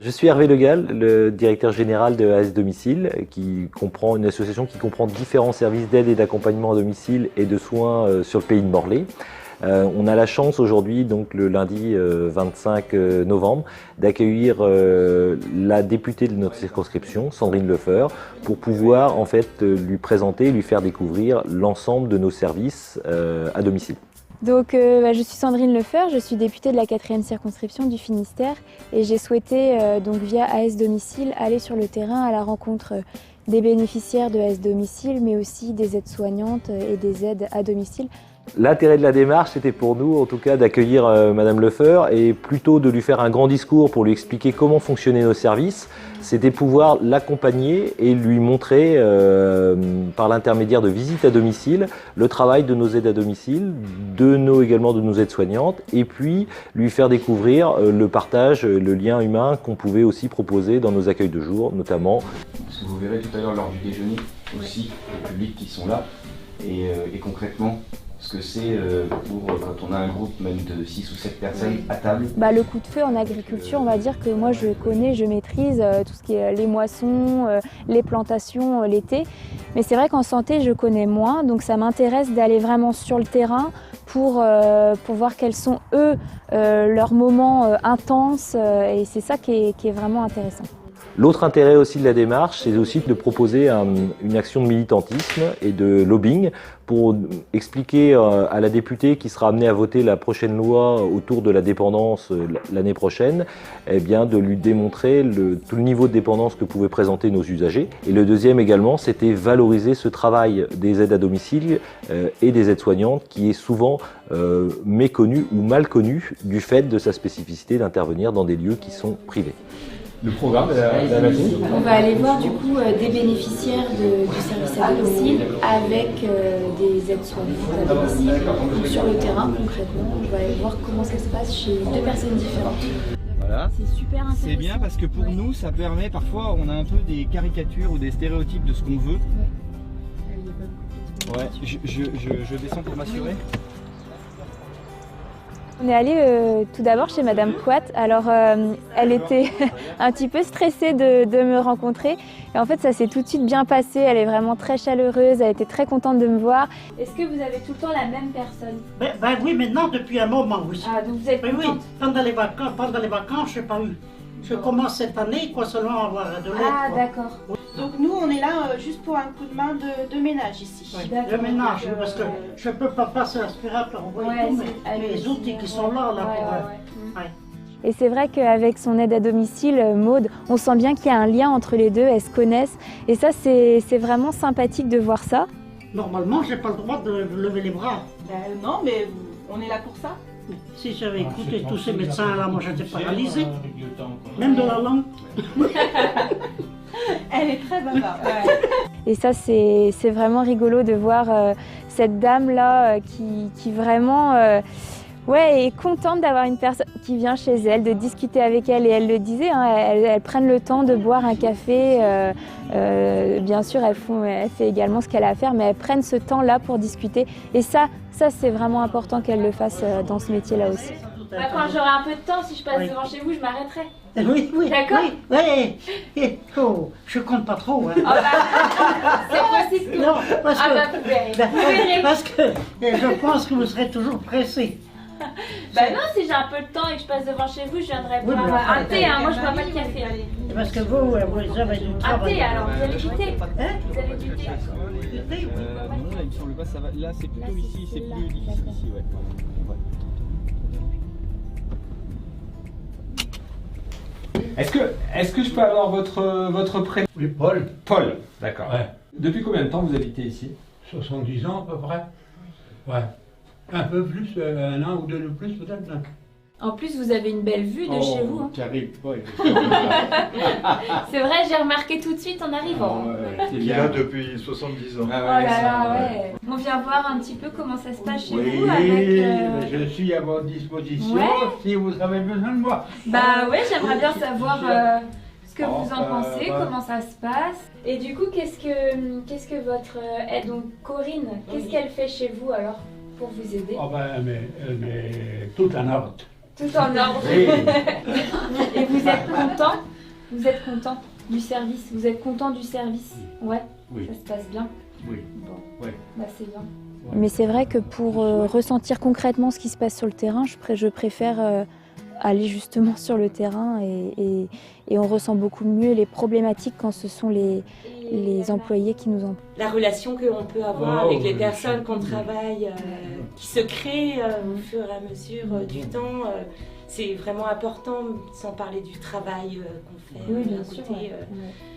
Je suis Hervé Legal, le directeur général de AS Domicile, qui comprend une association qui comprend différents services d'aide et d'accompagnement à domicile et de soins sur le pays de Morlaix. On a la chance aujourd'hui, donc le lundi 25 novembre, d'accueillir la députée de notre circonscription, Sandrine Lefeur, pour pouvoir en fait lui présenter, lui faire découvrir l'ensemble de nos services à domicile. Donc, je suis Sandrine Lefeur, je suis députée de la 4e circonscription du Finistère et j'ai souhaité, donc via AS Domicile, aller sur le terrain à la rencontre des bénéficiaires de AS Domicile, mais aussi des aides-soignantes et des aides à domicile. L'intérêt de la démarche, c'était pour nous, en tout cas, d'accueillir Madame Lefeur et plutôt de lui faire un grand discours pour lui expliquer comment fonctionnaient nos services. C'était pouvoir l'accompagner et lui montrer, par l'intermédiaire de visites à domicile, le travail de nos aides à domicile, également de nos aides-soignantes, et puis lui faire découvrir le partage, le lien humain qu'on pouvait aussi proposer dans nos accueils de jour, notamment. Parce que vous verrez tout à l'heure lors du déjeuner aussi les publics qui sont là et concrètement ce que c'est pour quand on a un groupe même de 6 ou 7 personnes à table. Le coup de feu en agriculture, on va dire que moi je connais, je maîtrise tout ce qui est les moissons, les plantations l'été. Mais c'est vrai qu'en santé, je connais moins, donc ça m'intéresse d'aller vraiment sur le terrain pour voir quels sont eux leurs moments intenses et c'est ça qui est vraiment intéressant. L'autre intérêt aussi de la démarche, c'est aussi de proposer une action de militantisme et de lobbying pour expliquer à la députée qui sera amenée à voter la prochaine loi autour de la dépendance l'année prochaine, eh bien de lui démontrer tout le niveau de dépendance que pouvaient présenter nos usagers. Et le deuxième également, c'était valoriser ce travail des aides à domicile et des aides-soignantes qui est souvent méconnu ou mal connu du fait de sa spécificité d'intervenir dans des lieux qui sont privés. Le programme de la matinée. On va aller voir du coup des bénéficiaires du service à domicile avec des aides-soignantes à domicile. Donc sur le terrain concrètement, on va aller voir comment ça se passe chez 2 personnes différentes. Voilà. C'est super intéressant. C'est bien parce que pour nous, ça permet, parfois on a un peu des caricatures ou des stéréotypes de ce qu'on veut. Ouais, je descends pour m'assurer. On est allé tout d'abord chez Madame Couat. Alors, elle était un petit peu stressée de me rencontrer. Et en fait, ça s'est tout de suite bien passé. Elle est vraiment très chaleureuse. Elle était très contente de me voir. Est-ce que vous avez tout le temps la même personne? Oui, maintenant, depuis un moment, oui. Ah, donc vous êtes Oui, contente? pendant les vacances, je n'ai pas eu. Je commence cette année, seulement à avoir de l'aide. Ah, d'accord. Donc nous, on est là juste pour un coup de main de ménage ici. Oui, D'accord, le ménage, donc, parce que je ne peux pas passer l'aspirateur, vous voyez tout, mais les outils qui sont là, pour... Ouais. Et c'est vrai qu'avec son aide à domicile, Maude, on sent bien qu'il y a un lien entre les deux, elles se connaissent. Et ça, c'est vraiment sympathique de voir ça. Normalement, je n'ai pas le droit de lever les bras. Non, mais on est là pour ça. Mais si j'avais écouté tous ces médecins-là, moi j'étais paralysée. Même de la langue. Elle est très bavarde. Et ça, c'est vraiment rigolo de voir cette dame-là qui vraiment est contente d'avoir une personne qui vient chez elle, de discuter avec elle. Et elle le disait, hein, elles prennent le temps de boire un café. Bien sûr, elle fait également ce qu'elle a à faire, mais elles prennent ce temps-là pour discuter. Et ça c'est vraiment important qu'elles le fassent dans ce métier-là aussi. Quand j'aurai un peu de temps, si je passe devant chez vous, je m'arrêterai. Oui. D'accord. Oui. Oh, je compte pas trop. Hein. C'est possible. Non, parce que, vous verrez. parce que je pense que vous serez toujours pressé. Non, si j'ai un peu de temps et que je passe devant chez vous, je viendrai Oui, boire mais un thé. Moi, je bois pas de café. Parce que vous avez du Un travail. thé, alors, vous avez du thé. Hein? Vous avez du thé. Non, là il me semble pas, ça va. Là c'est plutôt ici, c'est plus difficile ici, ouais. Est-ce que je peux avoir votre prénom? Oui, Paul. Paul, d'accord. Ouais. Depuis combien de temps vous habitez ici? 70 ans à peu près. Ouais. Un peu plus, un an ou deux de plus peut-être. En plus, vous avez une belle vue de chez vous. Hein. T'arrives pas. C'est vrai, j'ai remarqué tout de suite en arrivant. Il est là depuis 70 ans. Oh là là, ouais. On vient voir un petit peu comment ça se passe chez Oui, vous avec... je suis à votre disposition Ouais. si vous avez besoin de moi. Ouais, j'aimerais bien savoir ce que vous en pensez, comment ça se passe. Et du coup, qu'est-ce que votre aide, donc Corinne, qu'est-ce qu'elle fait chez vous alors pour vous aider? Oh mais tout en ordre. Tout en ordre. Oui. Et vous êtes content? Vous êtes content du service? Vous êtes content du service? Ouais. Oui. Ça se passe bien? Oui. Bon. Ouais. Bah c'est bien. Mais c'est vrai que pour ressentir concrètement ce qui se passe sur le terrain, je préfère aller justement sur le terrain et on ressent beaucoup mieux les problématiques quand ce sont les employés qui nous emploient. La relation qu'on peut avoir avec les personnes qu'on travaille, qui se crée au fur et à mesure du temps, c'est vraiment important, sans parler du travail qu'on fait. Oui, bien sûr.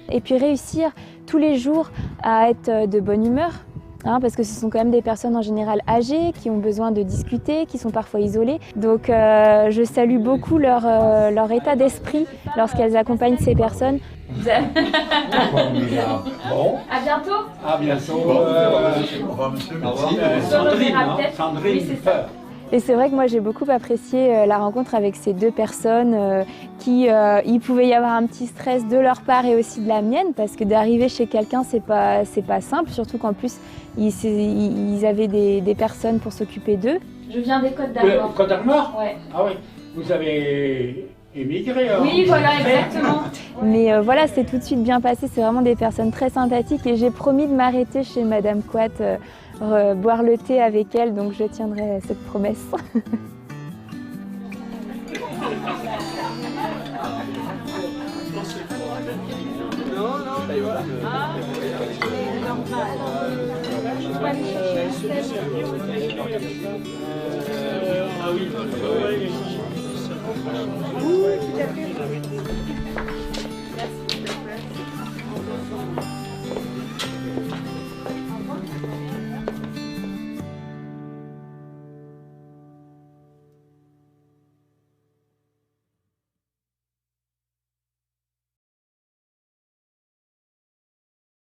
Et puis réussir tous les jours à être de bonne humeur. Parce que ce sont quand même des personnes en général âgées, qui ont besoin de discuter, qui sont parfois isolées. Donc je salue beaucoup leur état d'esprit lorsqu'elles accompagnent ces personnes. Bon. À bientôt. À bientôt. Au revoir, monsieur. Sandrine, hein, Sandrine. Oui, c'est ça. Et c'est vrai que moi j'ai beaucoup apprécié la rencontre avec ces deux personnes il pouvait y avoir un petit stress de leur part et aussi de la mienne parce que d'arriver chez quelqu'un c'est pas simple, surtout qu'en plus ils avaient des personnes pour s'occuper d'eux. Je viens des Côtes d'Armor. Côtes d'Armor? Ouais. Ah oui. Vous avez émigré alors? Oui, voilà, exactement. Mais voilà, c'est tout de suite bien passé, c'est vraiment des personnes très sympathiques et j'ai promis de m'arrêter chez Madame Couat, boire le thé avec elle, donc je tiendrai cette promesse. Ah oui.